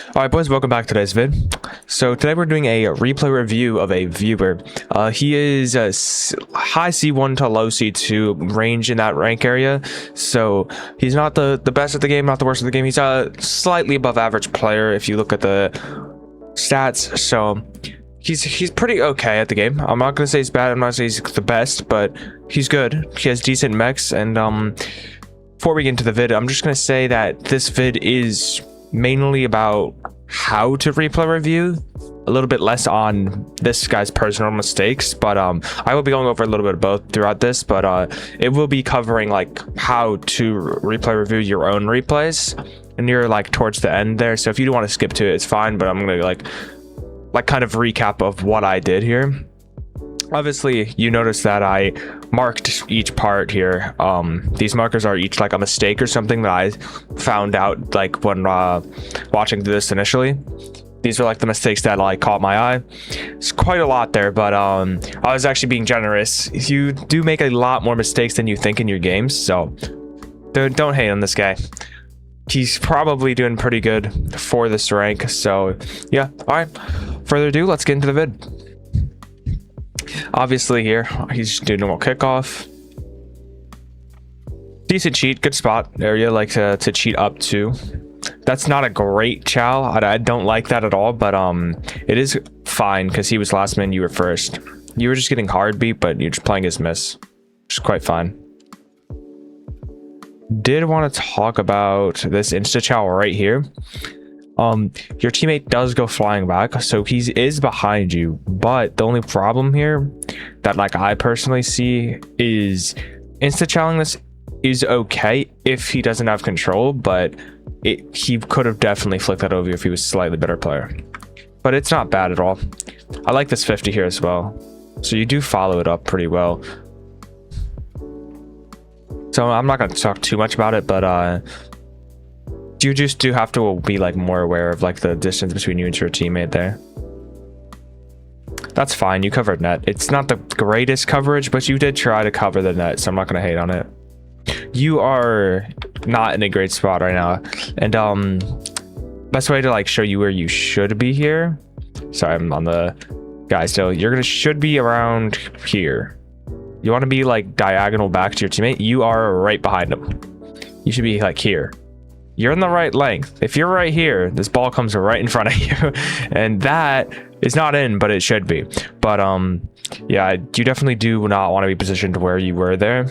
Alright boys, welcome back to today's vid. So today we're doing a replay review of a viewer. He is a high C1 to low C2 range in that rank area. So he's not the best at the game, not the worst at the game. He's a slightly above average player if you look at the stats. So he's pretty okay at the game. I'm not gonna say he's bad, I'm not gonna say he's the best, but he's good. He has decent mechs, and before we get into the vid, I'm just gonna say that this vid is mainly about how to replay review, a little bit less on this guy's personal mistakes, but I will be going over a little bit of both throughout this, but it will be covering like how to replay review your own replays, and you're like towards the end there, so if you do want to skip to it, it's fine, but I'm gonna like kind of recap of what I did here. Obviously you notice that I marked each part here. These markers are each like a mistake or something that I found out like when watching this initially. These are like the mistakes that like caught my eye. It's quite a lot there, but I was actually being generous. You do make a lot more mistakes than you think in your games, so don't hate on this guy. He's probably doing pretty good for this rank, so yeah. All right, further ado, let's get into the vid. Obviously here he's doing normal kickoff, decent cheat, good spot area like to cheat up to. That's not a great chow. I don't like that at all, but it is fine because he was last man, you were first. You were just getting hard beat, but you're just playing his miss, which is quite fine. Did want to talk about this insta chow right here. Your teammate does go flying back, so he is behind you, but the only problem here that like I personally see is insta challenging this is okay if he doesn't have control, but he could have definitely flicked that over if he was a slightly better player, but it's not bad at all. I like this 50 here as well, so you do follow it up pretty well. So I'm not going to talk too much about it, but you just do have to be like more aware of like the distance between you and your teammate there. That's fine, you covered net. It's not the greatest coverage, but you did try to cover the net, so I'm not going to hate on it. You are not in a great spot right now, and best way to like show you where you should be here. Sorry, I'm on the guy still. Should be around here. You want to be like diagonal back to your teammate. You are right behind him. You should be like here. You're in the right length. If you're right here, this ball comes right in front of you, and that is not in, but it should be. But yeah, you definitely do not want to be positioned where you were there.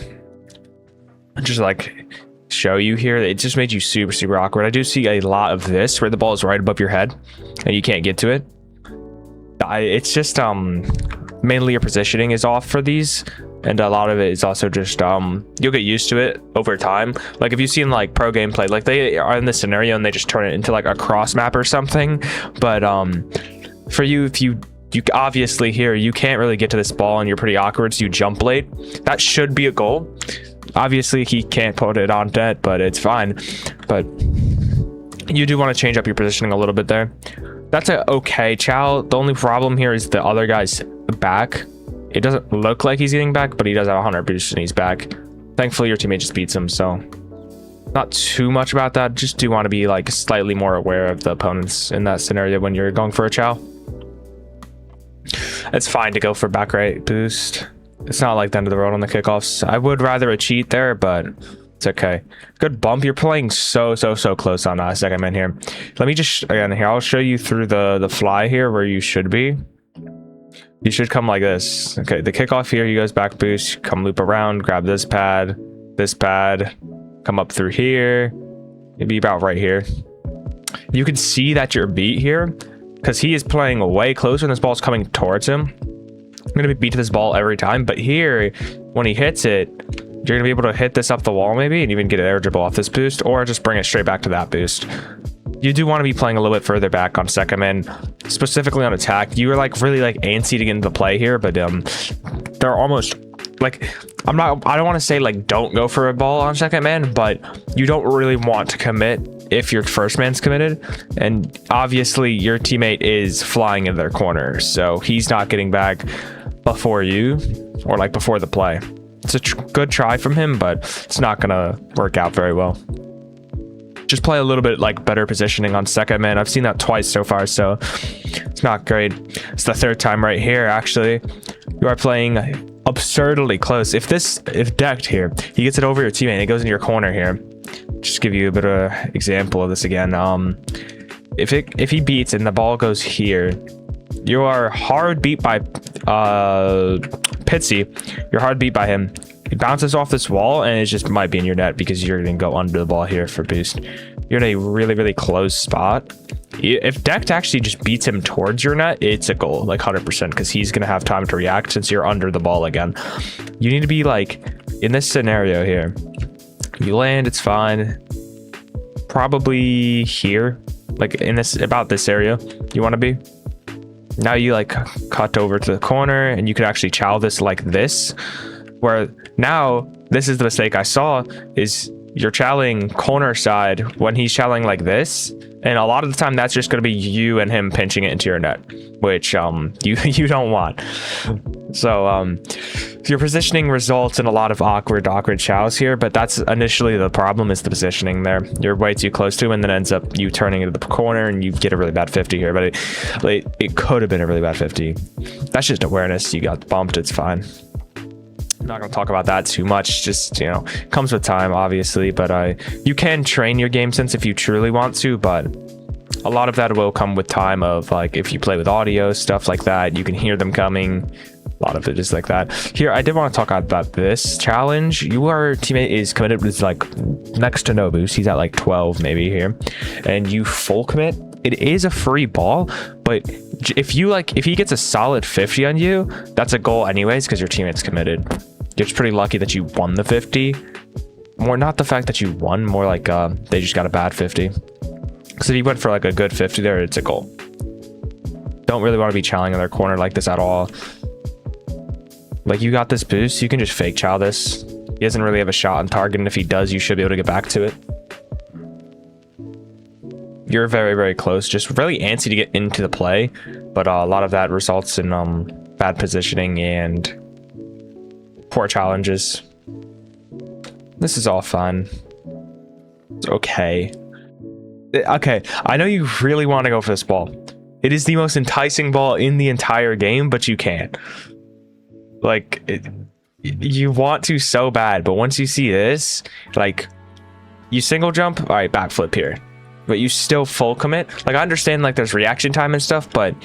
Just like show you here, it just made you super awkward. I do see a lot of this where the ball is right above your head and you can't get to it. It's just mainly your positioning is off for these, and a lot of it is also just you'll get used to it over time. Like if you've seen like pro gameplay, like they are in this scenario and they just turn it into like a cross map or something, but for you, if you obviously here you can't really get to this ball and you're pretty awkward, so you jump late. That should be a goal. Obviously he can't put it on net, but it's fine. But you do want to change up your positioning a little bit there. That's a okay chow. The only problem here is the other guy's back. It doesn't look like he's getting back, but he does have 100 boost and he's back. Thankfully your teammate just beats him, so not too much about that. Just do want to be like slightly more aware of the opponents in that scenario when you're going for a chow. It's fine to go for back right boost. It's not like the end of the world on the kickoffs. I would rather a cheat there, but it's okay. Good bump. You're playing so close on second man here. Let me just again here, I'll show you through the fly here where you should be. You should come like this. Okay, the kickoff here, he goes back boost, come loop around, grab this pad, come up through here, maybe about right here. You can see that you're beat here because he is playing way closer and this ball's coming towards him. I'm gonna be beat to this ball every time, but here when he hits it, you're gonna be able to hit this up the wall maybe and even get an air dribble off this boost, or just bring it straight back to that boost. You do want to be playing a little bit further back on second man, specifically on attack. You are like really like antsy to get into the play here, but they're almost like I don't want to say like don't go for a ball on second man, but you don't really want to commit if your first man's committed, and obviously your teammate is flying in their corner, so he's not getting back before you or like before the play. It's a good try from him, but it's not gonna work out very well. Just play a little bit like better positioning on second man. I've seen that twice so far, so it's not great. It's the third time right here, actually. You are playing absurdly close. If decked here, he gets it over your teammate and it goes in your corner here. Just give you a bit of an example of this again. If he beats and the ball goes here, you are hard beat by Pitsy. You're hard beat by him. It bounces off this wall and it just might be in your net because you're gonna go under the ball here for boost. You're in a really, really close spot. If decked actually just beats him towards your net, it's a goal, like 100%, because he's gonna have time to react since you're under the ball again. You need to be like in this scenario here. You land, it's fine. Probably here, like in this, about this area you want to be. Now you like cut over to the corner and you could actually chow this like this, where now this is the mistake I saw, is you're chowing corner side when he's chowing like this, and a lot of the time that's just going to be you and him pinching it into your net, which you don't want. So your positioning results in a lot of awkward chows here, but that's initially the problem, is the positioning there. You're way too close to him and then ends up you turning into the corner and you get a really bad 50 here, but it could have been a really bad 50. That's just awareness. You got bumped, it's fine. I'm not going to talk about that too much, just, you know, comes with time obviously, but you can train your game sense if you truly want to, but a lot of that will come with time, of like if you play with audio, stuff like that, you can hear them coming. A lot of it is like that. Here, I did want to talk about this challenge. Your teammate is committed with like next to no boost. He's at like 12 maybe here, and you full commit. It is a free ball, but if he gets a solid 50 on you, that's a goal anyways because your teammate's committed. You're just pretty lucky that you won the 50. More not the fact that you won, more like they just got a bad 50. Because if you went for like a good 50 there, it's a goal. Don't really want to be chowing in their corner like this at all. Like, you got this boost, you can just fake chow this. He doesn't really have a shot on target, and if he does, you should be able to get back to it. You're very, very close. Just really antsy to get into the play, but a lot of that results in bad positioning and poor challenges. This is all fun. It's okay. Okay, I know you really want to go for this ball. It is the most enticing ball in the entire game, but you can't. Like, you want to so bad, but once you see this, like, you single jump, all right, backflip here, but you still full commit. Like, I understand like there's reaction time and stuff, but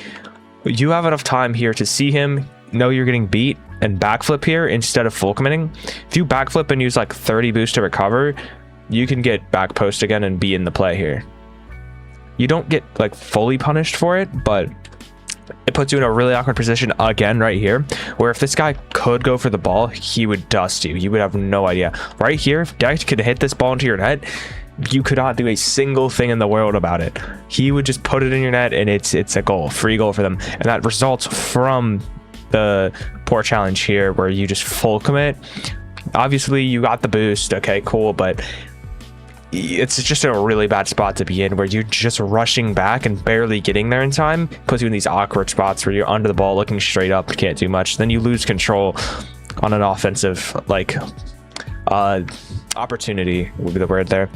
you have enough time here to see him know you're getting beat and backflip here instead of full committing. If you backflip and use like 30 boost to recover, you can get back post again and be in the play here. You don't get like fully punished for it, but it puts you in a really awkward position again right here, where if this guy could go for the ball, he would dust you. You would have no idea. Right here, if Dex could hit this ball into your net, you could not do a single thing in the world about it. He would just put it in your net and it's a goal, free goal for them. And that results from the poor challenge here where you just full commit. Obviously you got the boost, okay, cool, but it's just a really bad spot to be in, where you're just rushing back and barely getting there in time. Puts you in these awkward spots where you're under the ball looking straight up, can't do much. Then you lose control on an offensive like opportunity would be the word there.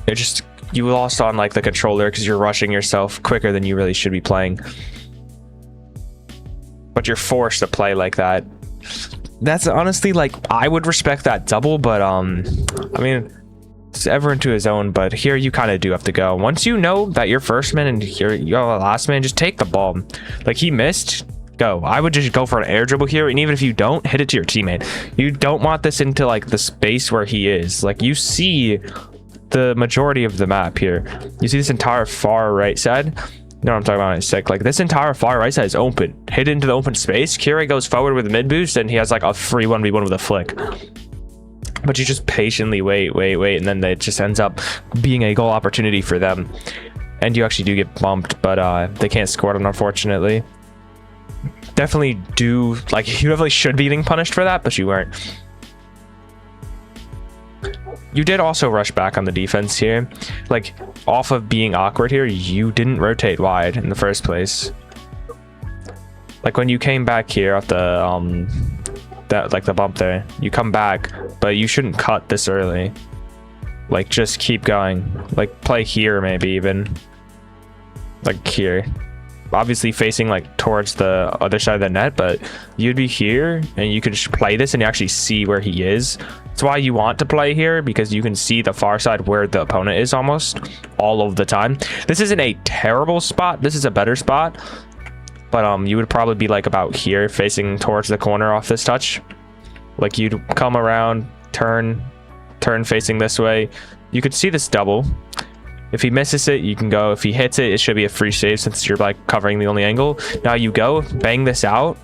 It just, you lost on like the controller because you're rushing yourself quicker than you really should be playing, but you're forced to play like that. That's honestly, like, I would respect that double, but I mean, it's ever into his own. But here you kind of do have to go. Once you know that you're first man and you're the last man, just take the ball. Like, he missed, go. I would just go for an air dribble here, and even if you don't, hit it to your teammate. You don't want this into like the space where he is. Like, you see the majority of the map here. You see this entire far right side. You know what I'm talking about? It's sick. Like, this entire far right side is open. Hit into the open space. Kira goes forward with a mid boost, and he has like a free 1v1 with a flick. But you just patiently wait, and then it just ends up being a goal opportunity for them. And you actually do get bumped, but they can't score it, unfortunately. Definitely do, like, you definitely should be getting punished for that, but you weren't. You did also rush back on the defense here. Like, off of being awkward here, you didn't rotate wide in the first place. Like, when you came back here off the like the bump there, you come back, but you shouldn't cut this early. Like, just keep going. Like, play here, maybe even. Like, here. Obviously facing, like, towards the other side of the net, but you'd be here, and you could just play this and you actually see where he is. That's why you want to play here, because you can see the far side where the opponent is almost all of the time. This isn't a terrible spot. This is a better spot. But you would probably be, like, about here, facing towards the corner off this touch. Like, you'd come around, turn facing this way. You could see this double. If he misses it, you can go. If he hits it, it should be a free save since you're like covering the only angle. Now you go, bang this out.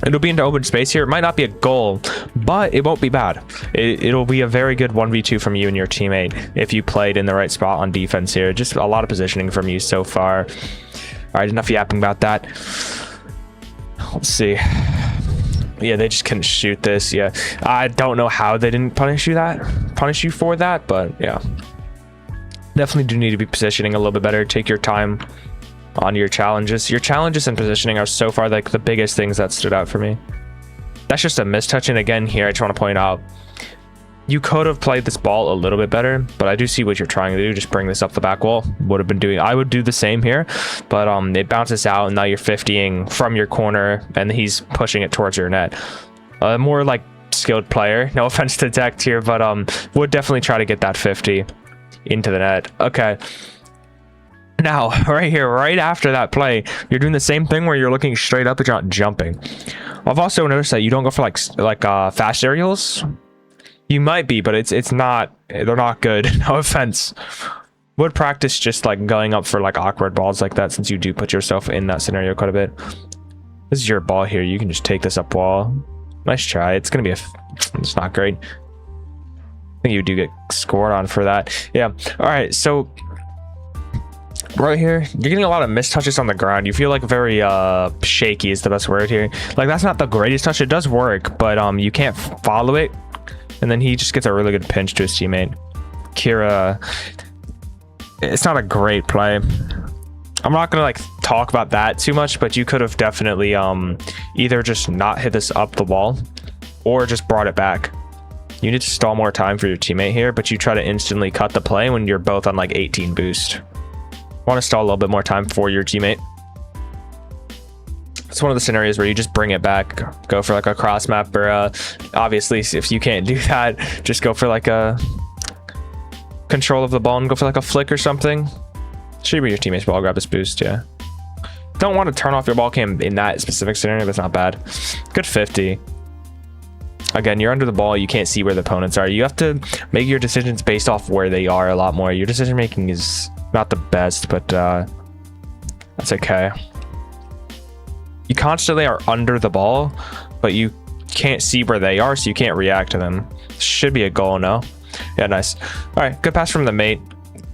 It'll be into open space here. It might not be a goal, but it won't be bad. It'll be a very good 1v2 from you and your teammate if you played in the right spot on defense here. Just a lot of positioning from you so far. All right, enough yapping about that. Let's see. Yeah, they just couldn't shoot this. Yeah, I don't know how they didn't punish you for that, but yeah. Definitely do need to be positioning a little bit better. Take your time on your challenges. Your challenges and positioning are so far like the biggest things that stood out for me. That's just a mistouch. And again, here I just want to point out, you could have played this ball a little bit better, but I do see what you're trying to do. Just bring this up the back wall. Would have been doing. I would do the same here, but it bounces out, and now you're 50ing from your corner, and he's pushing it towards your net. More like skilled player. No offense to Decked here, but would definitely try to get that 50 into the net. Okay, now right here, right after that play, you're doing the same thing where you're looking straight up but you're not jumping. I've also noticed that you don't go for like fast aerials. You might be, but it's not, they're not good. No offense. Would practice just like going up for like awkward balls like that, since you do put yourself in that scenario quite a bit. This is your ball here. You can just take this up wall. Nice try. It's gonna be it's not great. I think you do get scored on for that. Yeah. All right, so right here, you're getting a lot of missed touches on the ground. You feel like very shaky is the best word here. Like, that's not the greatest touch. It does work, but you can't follow it. And then he just gets a really good pinch to his teammate. Kira, it's not a great play. I'm not gonna like talk about that too much, but you could have definitely either just not hit this up the wall or just brought it back. You need to stall more time for your teammate here, but you try to instantly cut the play when you're both on like 18 boost. Want to stall a little bit more time for your teammate. It's one of the scenarios where you just bring it back, go for like a cross map, or obviously if you can't do that, just go for like a control of the ball and go for like a flick or something. Should be your teammate's ball, grab this boost. Yeah, don't want to turn off your ball cam in that specific scenario. That's not bad. Good 50. Again, you're under the ball. You can't see where the opponents are. You have to make your decisions based off where they are a lot more. Your decision making is not the best, but that's okay. You constantly are under the ball, but you can't see where they are, so you can't react to them. Should be a goal, no? Yeah, nice. All right, good pass from the mate.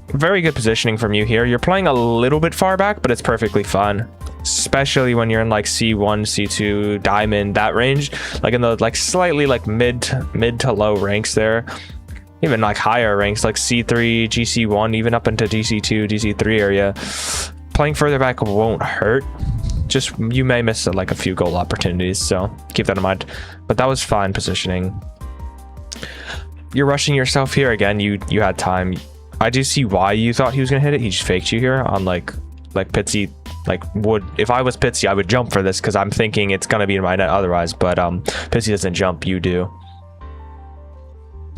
Very good positioning from you here. You're playing a little bit far back, but it's perfectly fun, especially when you're in like C1, C2, diamond, that range, like in the like slightly like mid to low ranks there, even like higher ranks like C3, GC1, even up into DC2, DC3 area. Playing further back won't hurt. Just you may miss like a few goal opportunities, so keep that in mind. But that was fine positioning. You're rushing yourself here again. You had time. I do see why you thought he was gonna hit it. He just faked you here on like Pitsy. Like, would, if I was Pitsy, I would jump for this because I'm thinking it's gonna be in my net otherwise. But Pitsy doesn't jump. You do. You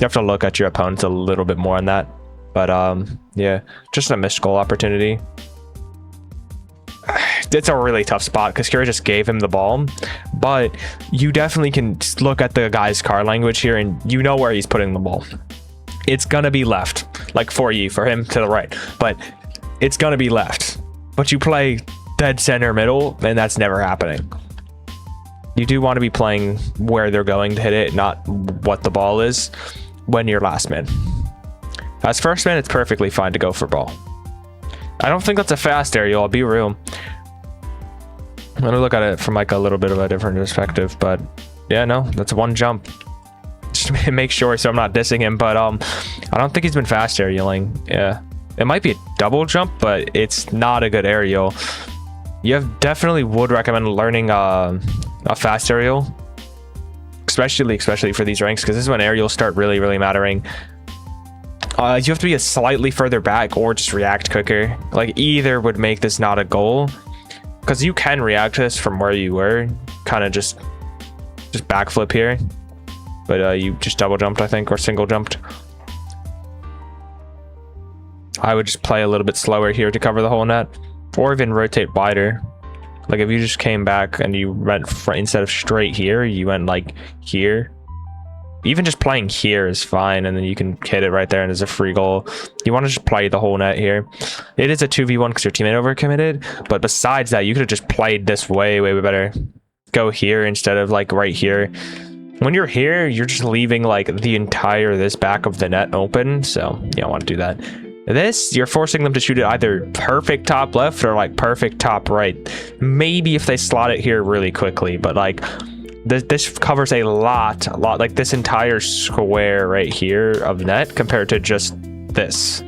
have to look at your opponents a little bit more on that. But yeah, just a missed goal opportunity. It's a really tough spot because Kira just gave him the ball, but you definitely can look at the guy's car language here and you know where he's putting the ball. It's gonna be left, like for him to the right, but it's gonna be left. But you play dead center middle, and that's never happening. You do want to be playing where they're going to hit it, not what the ball is when you're last man. As first man, it's perfectly fine to go for ball. I don't think that's a fast aerial, I'll be real. I'm gonna look at it from like a little bit of a different perspective, but yeah, no, that's one jump. Just to make sure so I'm not dissing him, but I don't think he's been fast aerialing. Yeah, it might be a double jump, but it's not a good aerial. You definitely would recommend learning a fast aerial, especially for these ranks, because this is when aerials start really mattering. You have to be a slightly further back or just react quicker. Like either would make this not a goal, because you can react to this from where you were, kind of just backflip here, but you just double jumped, I think, or single jumped. I would just play a little bit slower here to cover the whole net, or even rotate wider. Like if you just came back and you went instead of straight here, you went like here. Even just playing here is fine, and then you can hit it right there and it's a free goal. You want to just play the whole net here. It is a 2v1 because your teammate overcommitted, but besides that, you could have just played this way better. Go here instead of like right here. When you're here, you're just leaving like this back of the net open, so you don't want to do that. This, you're forcing them to shoot it either perfect top left or like perfect top right. Maybe if they slot it here really quickly, but like this covers a lot, like this entire square right here of net compared to just this.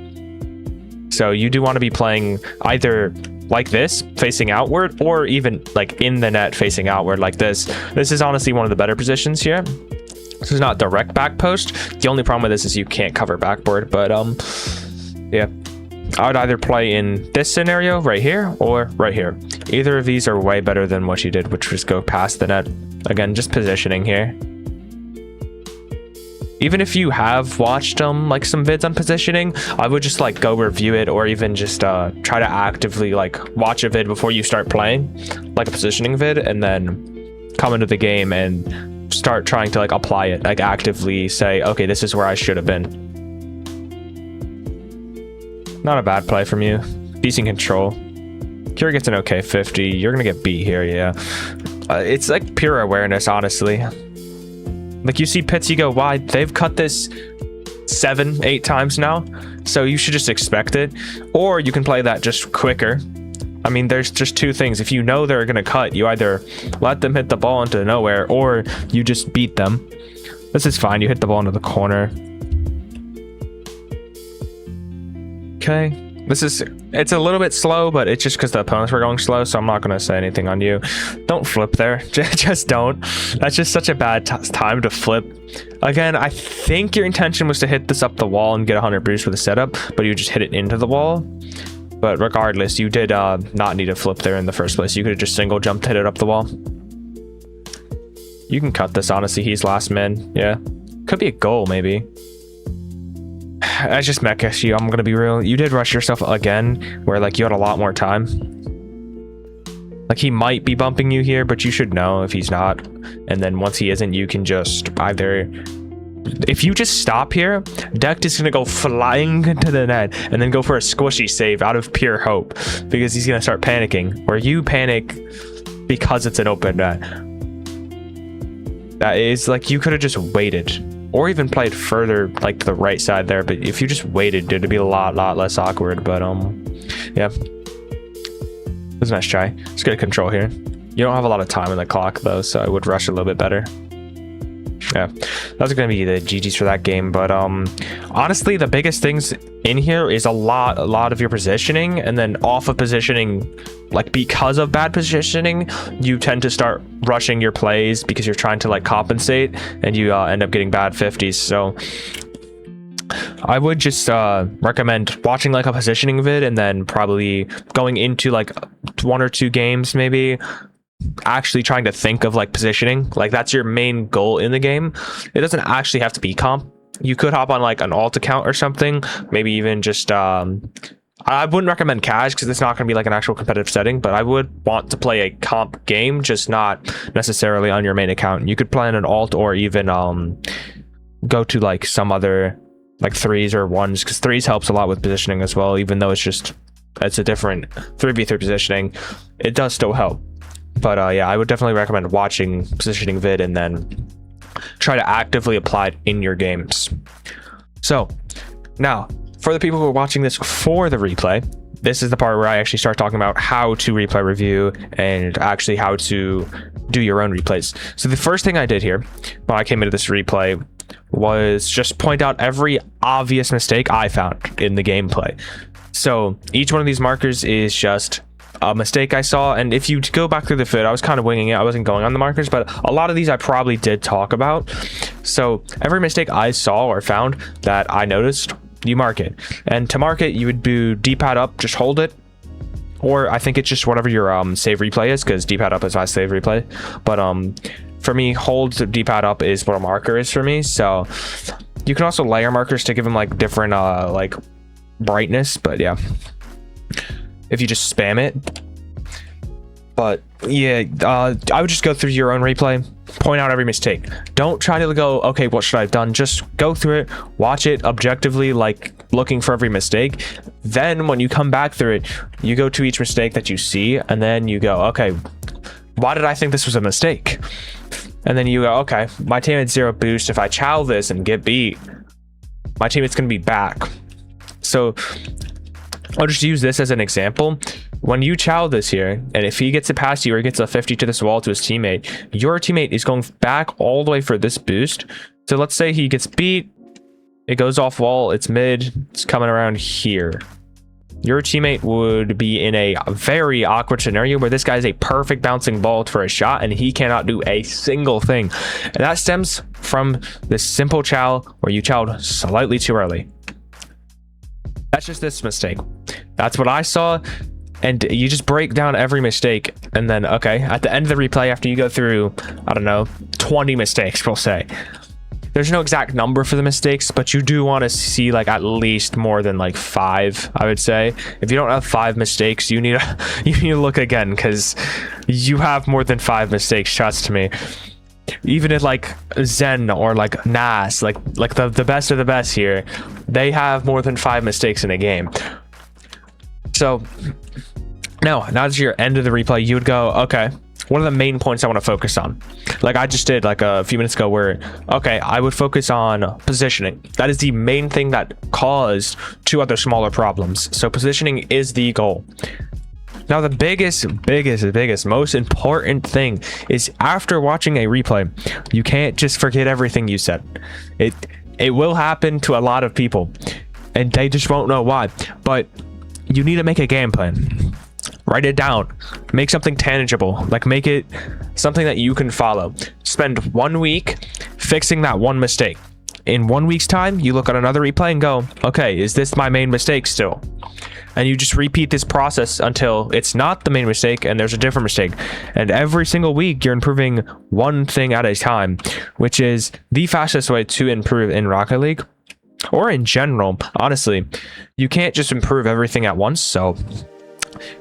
So you do want to be playing either like this facing outward, or even like in the net facing outward like this. This is honestly one of the better positions here. This is not direct back post. The only problem with this is you can't cover backboard, but yeah, I would either play in this scenario right here or right here. Either of these are way better than what you did, which was go past the net. Again, just positioning here. Even if you have watched like some vids on positioning, I would just like go review it, or even just try to actively like watch a vid before you start playing, like a positioning vid, and then come into the game and start trying to like apply it, like actively say, okay, this is where I should have been. Not a bad play from you. Decent control. Kira gets an okay 50. You're gonna get beat here, yeah. It's like pure awareness, honestly. Like you see Pitsy go wide. They've cut this 7-8 times now, so you should just expect it. Or you can play that just quicker. I mean, there's just two things. If you know they're gonna cut, you either let them hit the ball into nowhere, or you just beat them. This is fine. You hit the ball into the corner. Okay. It's a little bit slow, but it's just because the opponents were going slow, so I'm not going to say anything on you. Don't flip there. Just don't. That's just such a bad time to flip. Again, I think your intention was to hit this up the wall and get 100 boost with a setup, but you just hit it into the wall. But regardless, you did not need to flip there in the first place. You could have just single jumped, hit it up the wall. You can cut this, honestly. He's last man. Yeah. Could be a goal, maybe. I just mech you. I'm gonna be real. You did rush yourself again, where like you had a lot more time. Like he might be bumping you here, but you should know if he's not. And then once he isn't, you can just either, if you just stop here, Deck is gonna go flying into the net and then go for a squishy save out of pure hope, because he's gonna start panicking, or you panic because it's an open net. That is like, you could have just waited. Or even played further, like to the right side there. But if you just waited, it'd be a lot less awkward. But yeah, it was a nice try. Let's get a control here. You don't have a lot of time in the clock though, so I would rush a little bit better. Yeah, that's gonna be the GGs for that game. But honestly, the biggest things in here is a lot of your positioning, and then off of positioning, like because of bad positioning, you tend to start rushing your plays because you're trying to like compensate, and you end up getting bad 50s. So I would just recommend watching like a positioning vid, and then probably going into like 1 or 2 games maybe actually trying to think of like positioning. Like that's your main goal in the game. It doesn't actually have to be comp. You could hop on like an alt account or something, maybe even just I wouldn't recommend cash because it's not going to be like an actual competitive setting, but I would want to play a comp game, just not necessarily on your main account. You could play on an alt, or even go to like some other like 3s or 1s, because 3s helps a lot with positioning as well. Even though it's a different 3v3 positioning, it does still help. But yeah, I would definitely recommend watching positioning vid and then try to actively apply it in your games. So now, for the people who are watching this for the replay, this is the part where I actually start talking about how to replay review and actually how to do your own replays. So the first thing I did here when I came into this replay was just point out every obvious mistake I found in the gameplay. So each one of these markers is just a mistake I saw, and if you go back through the vid, I was kind of winging it. I wasn't going on the markers, but a lot of these I probably did talk about. So every mistake I saw or found that I noticed, you mark it. And to mark it, you would do D-pad up, just hold it. Or I think it's just whatever your save replay is, because D-pad up is my save replay. But for me, hold D-pad up is what a marker is for me. So you can also layer markers to give them like different like brightness, but yeah, if you just spam it. But yeah, I would just go through your own replay, point out every mistake. Don't try to go, okay, what should I have done? Just go through it, watch it objectively, like looking for every mistake. Then when you come back through it, you go to each mistake that you see, and then you go, okay, why did I think this was a mistake? And then you go, okay, my teammate's 0 boost. If I chow this and get beat, my teammate's gonna be back. So I'll just use this as an example. When you chow this here, and if he gets it past you or gets a 50 to this wall to his teammate, your teammate is going back all the way for this boost. So let's say he gets beat, it goes off wall, it's mid, it's coming around here. Your teammate would be in a very awkward scenario where this guy is a perfect bouncing ball for a shot and he cannot do a single thing. And that stems from this simple chow where you chowed slightly too early. That's just this mistake. That's what I saw. And you just break down every mistake, and then okay, at the end of the replay, after you go through, I don't know, 20 mistakes, we'll say, there's no exact number for the mistakes, but you do want to see like at least more than like 5, I would say. If you don't have 5 mistakes, you need to look again, because you have more than 5 mistakes, trust me. Even at like Zen or like Nas, like the best of the best here, they have more than 5 mistakes in a game. So now that you're end of the replay, you would go, okay, what are the main points I want to focus on? Like I just did like a few minutes ago where, okay, I would focus on positioning. That is the main thing that caused 2 other smaller problems. So positioning is the goal. Now the biggest, most important thing is after watching a replay, you can't just forget everything you said. It will happen to a lot of people and they just won't know why, but you need to make a game plan. Write it down, make something tangible, like make it something that you can follow. Spend 1 week fixing that one mistake. In 1 week's time, you look at another replay and go, okay, is this my main mistake still? And you just repeat this process until it's not the main mistake and there's a different mistake. And every single week, you're improving one thing at a time, which is the fastest way to improve in Rocket League. Or in general, honestly, you can't just improve everything at once. So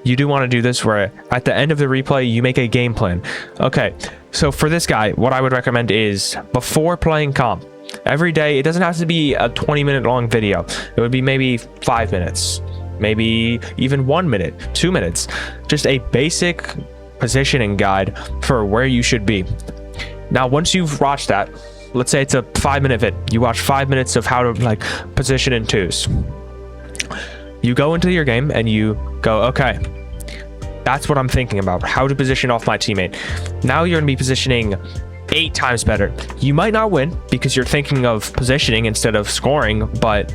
you do want to do this where at the end of the replay, you make a game plan. Okay, so for this guy, what I would recommend is before playing comp, every day, it doesn't have to be a 20-minute long video. It would be maybe 5 minutes, maybe even 1 minute, 2 minutes, just a basic positioning guide for where you should be. Now, once you've watched that, let's say it's a 5-minute vid. You watch 5 minutes of how to like position in twos. You go into your game and you go, okay, that's what I'm thinking about, how to position off my teammate. Now you're gonna be positioning 8 times better. You might not win because you're thinking of positioning instead of scoring, but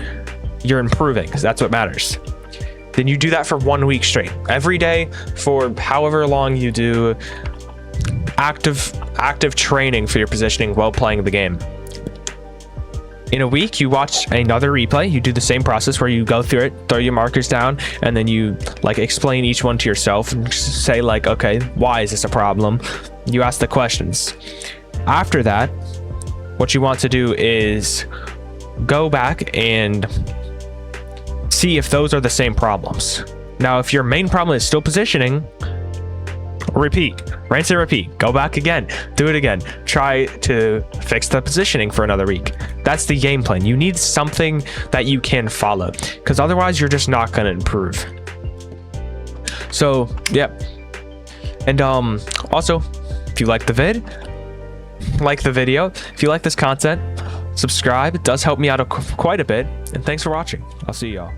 you're improving because that's what matters. Then you do that for 1 week straight. Every day for however long you do active training for your positioning while playing the game. In a week, you watch another replay. You do the same process where you go through it, throw your markers down, and then you like explain each one to yourself and say like, okay, why is this a problem? You ask the questions. After that, what you want to do is go back and see if those are the same problems. Now, if your main problem is still positioning, repeat, rinse and repeat, go back again, do it again, try to fix the positioning for another week. That's the game plan. You need something that you can follow, because otherwise you're just not going to improve. So yeah, and also, if you like the video, if you like this content, subscribe. It does help me out quite a bit. And thanks for watching. I'll see y'all.